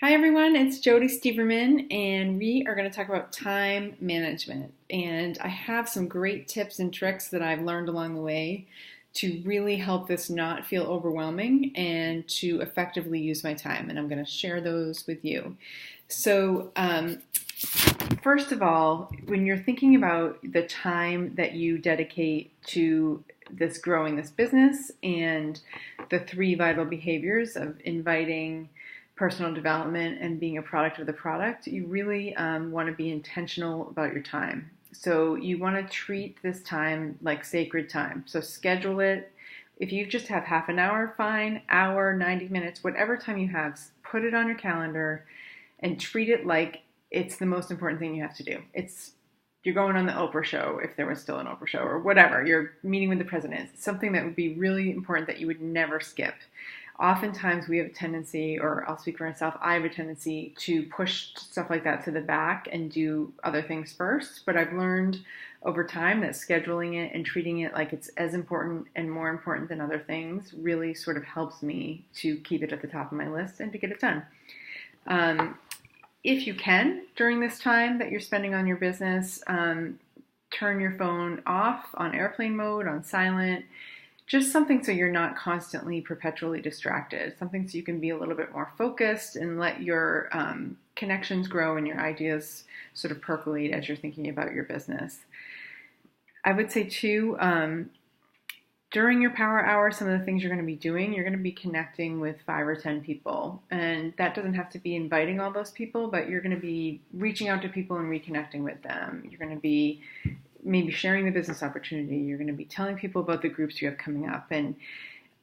Hi everyone, it's Jody Steverman, and we are going to talk about time management. And I have some great tips and tricks that I've learned along the way to really help this not feel overwhelming and to effectively use my time. And I'm going to share those with you. So, first of all, when you're thinking about the time that you dedicate to growing this business and the three vital behaviors of inviting personal development and being a product of the product, you really want to be intentional about your time. So you want to treat this time like sacred time. So schedule it. If you just have half an hour, fine, hour, 90 minutes, whatever time you have, put it on your calendar and treat it like it's the most important thing you have to do. You're going on the Oprah show, if there was still an Oprah show, or whatever. You're meeting with the president. It's something that would be really important that you would never skip. Oftentimes we have a tendency, or I'll speak for myself, I have a tendency to push stuff like that to the back and do other things first. But I've learned over time that scheduling it and treating it like it's as important and more important than other things really sort of helps me to keep it at the top of my list and to get it done. If you can, during this time that you're spending on your business, turn your phone off on airplane mode, on silent. Just something so you're not constantly, perpetually distracted. Something so you can be a little bit more focused and let your connections grow and your ideas sort of percolate as you're thinking about your business. I would say too, during your power hour, some of the things you're going to be doing, you're going to be connecting with 5 or 10 people. And that doesn't have to be inviting all those people, but you're going to be reaching out to people and reconnecting with them. You're going to be maybe sharing the business opportunity. You're going to be telling people about the groups you have coming up, and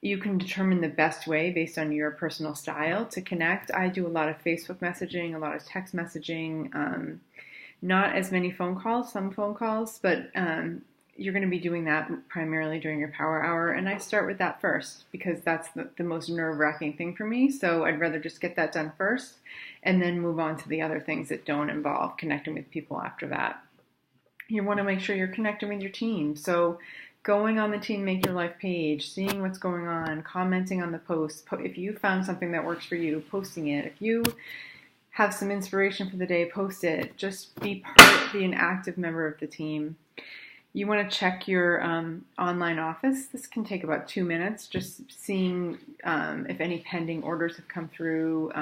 you can determine the best way based on your personal style to connect. I do a lot of Facebook messaging, a lot of text messaging, not as many phone calls, some phone calls, but you're going to be doing that primarily during your power hour. And I start with that first because that's the most nerve-wracking thing for me. So I'd rather just get that done first and then move on to the other things that don't involve connecting with people after that. You want to make sure you're connecting with your team. So going on the Team Make Your Life page, seeing what's going on, commenting on the post. If you found something that works for you, posting it. If you have some inspiration for the day, post it. Just be an active member of the team. You want to check your online office. This can take about 2 minutes, just seeing if any pending orders have come through,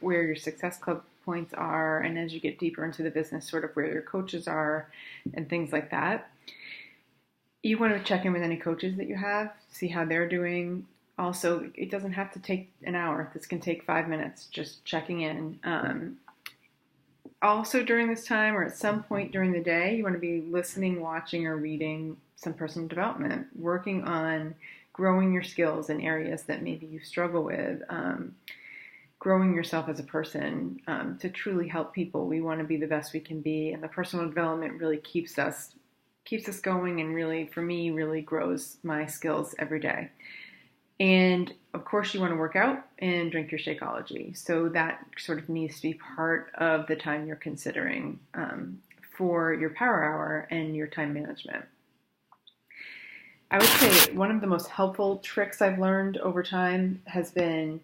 where your Success Club points are, and as you get deeper into the business, sort of where your coaches are and things like that. You want to check in with any coaches that you have, see how they're doing. Also, it doesn't have to take an hour. This can take 5 minutes, just checking in. Also during this time or at some point during the day, you want to be listening, watching, or reading some personal development, working on growing your skills in areas that maybe you struggle with, growing yourself as a person to truly help people. We want to be the best we can be, and the personal development really keeps us going, and really, for me, really grows my skills every day. And of course, you want to work out and drink your Shakeology. So that sort of needs to be part of the time you're considering for your power hour and your time management. I would say one of the most helpful tricks I've learned over time has been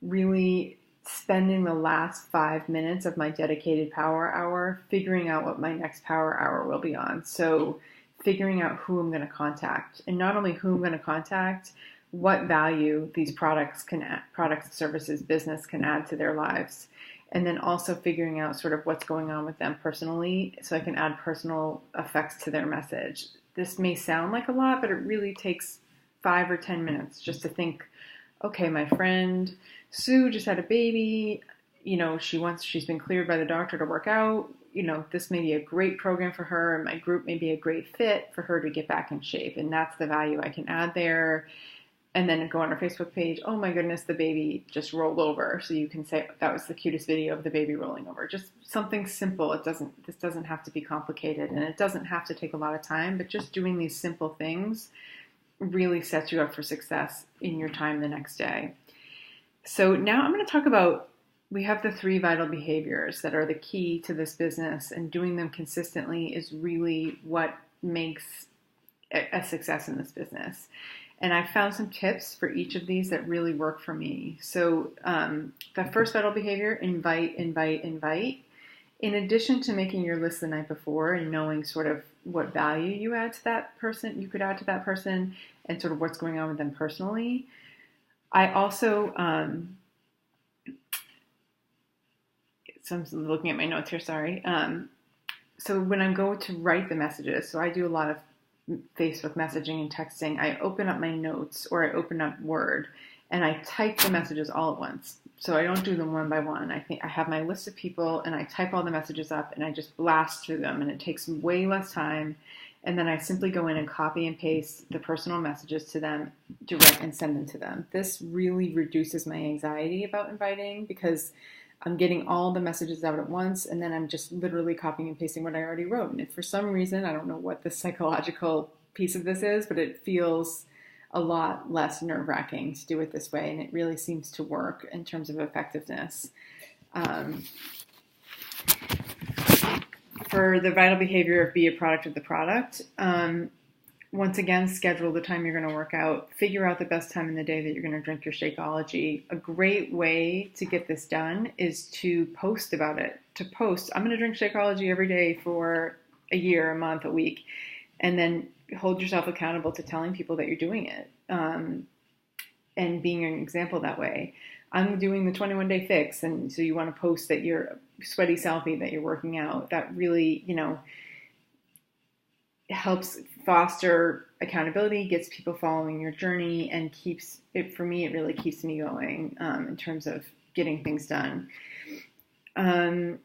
really spending the last 5 minutes of my dedicated power hour figuring out what my next power hour will be on. So figuring out who I'm going to contact, and not only who I'm going to contact, what value these products and services, business can add to their lives. And then also figuring out sort of what's going on with them personally so I can add personal effects to their message. This may sound like a lot, but it really takes 5 or 10 minutes just to think, okay, my friend Sue just had a baby. She's been cleared by the doctor to work out. This may be a great program for her, and my group may be a great fit for her to get back in shape. And that's the value I can add there. And then go on our Facebook page. Oh my goodness, the baby just rolled over. So you can say that was the cutest video of the baby rolling over. Just something simple. This doesn't have to be complicated, and it doesn't have to take a lot of time, but just doing these simple things really sets you up for success in your time the next day. So now I'm going to talk about, we have the 3 vital behaviors that are the key to this business, and doing them consistently is really what makes a success in this business. And I found some tips for each of these that really work for me. So the first vital behavior, invite, invite, invite. In addition to making your list the night before and knowing sort of what value you add to that person, you could add to that person, and sort of what's going on with them personally, I also, so I'm looking at my notes here, sorry. So when I go to write the messages, so I do a lot of Facebook messaging and texting, I open up my notes or I open up Word and I type the messages all at once. So I don't do them one by one. I have my list of people and I type all the messages up and I just blast through them, and it takes way less time. And then I simply go in and copy and paste the personal messages to them, direct, and send them to them. This really reduces my anxiety about inviting because I'm getting all the messages out at once, and then I'm just literally copying and pasting what I already wrote. And if for some reason, I don't know what the psychological piece of this is, but it feels a lot less nerve-wracking to do it this way, and it really seems to work in terms of effectiveness. For the vital behavior of be a product of the product, once again, schedule the time you're going to work out. Figure out the best time in the day that you're going to drink your Shakeology. A great way to get this done is to post about it. To post, I'm going to drink Shakeology every day for a year, a month, a week, and then hold yourself accountable to telling people that you're doing it, and being an example that way. I'm doing the 21-day fix, and so you want to post that you're a sweaty selfie, that you're working out. That really, helps foster accountability, gets people following your journey, and keeps it, for me, it really keeps me going in terms of getting things done. The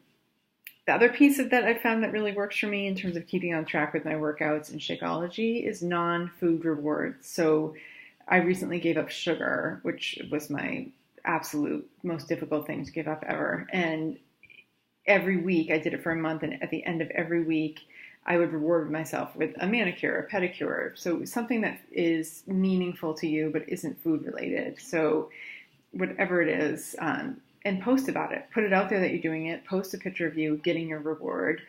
other piece of that I found that really works for me in terms of keeping on track with my workouts and Shakeology is non-food rewards. So I recently gave up sugar, which was my absolute most difficult thing to give up ever. And every week, I did it for a month, and at the end of every week, I would reward myself with a manicure, a pedicure. So something that is meaningful to you but isn't food related. So whatever it is, and post about it. Put it out there that you're doing it. Post a picture of you getting your reward.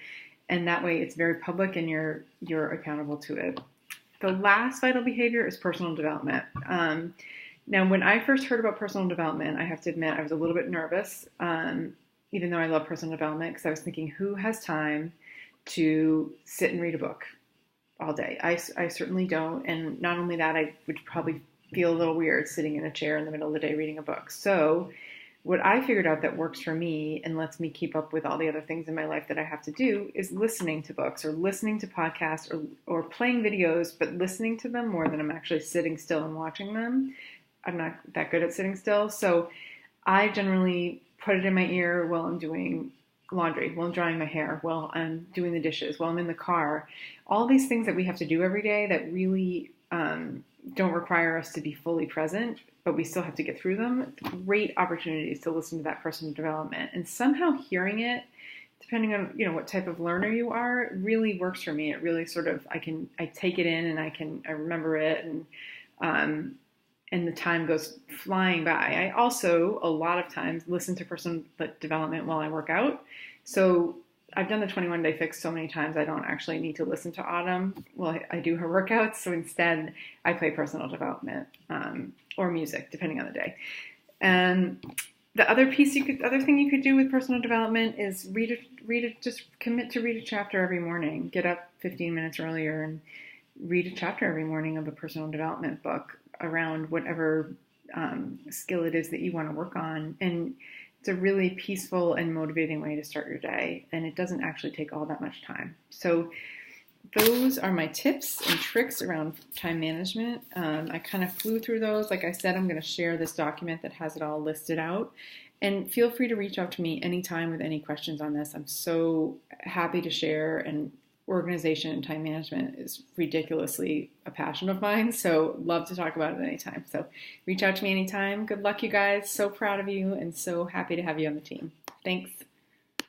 And that way it's very public and you're accountable to it. The last vital behavior is personal development. Now, when I first heard about personal development, I have to admit I was a little bit nervous, even though I love personal development, because I was thinking, who has time to sit and read a book all day? I certainly don't. And not only that, I would probably feel a little weird sitting in a chair in the middle of the day reading a book. So what I figured out that works for me and lets me keep up with all the other things in my life that I have to do is listening to books or listening to podcasts or playing videos, but listening to them more than I'm actually sitting still and watching them. I'm not that good at sitting still. So I generally put it in my ear while I'm doing laundry, while I'm drying my hair, while I'm doing the dishes, while I'm in the car. All these things that we have to do every day that really don't require us to be fully present, but we still have to get through them. Great opportunities to listen to that personal development. And somehow hearing it, depending on what type of learner you are, really works for me. It really sort of, I take it in and I remember it, and the time goes flying by. I also, a lot of times, listen to personal development while I work out. So I've done the 21-day fix so many times, I don't actually need to listen to Autumn while I do her workouts. So instead, I play personal development or music, depending on the day. And the other thing you could do with personal development is just commit to read a chapter every morning. Get up 15 minutes earlier and read a chapter every morning of a personal development book around whatever skill it is that you want to work on. And it's a really peaceful and motivating way to start your day, and it doesn't actually take all that much time. So those are my tips and tricks around time management. I kind of flew through those. Like I said, I'm going to share this document that has it all listed out. And feel free to reach out to me anytime with any questions on this. I'm so happy to share, and organization and time management is ridiculously a passion of mine, so love to talk about it anytime. So reach out to me anytime. Good luck, you guys. So proud of you and so happy to have you on the team. Thanks.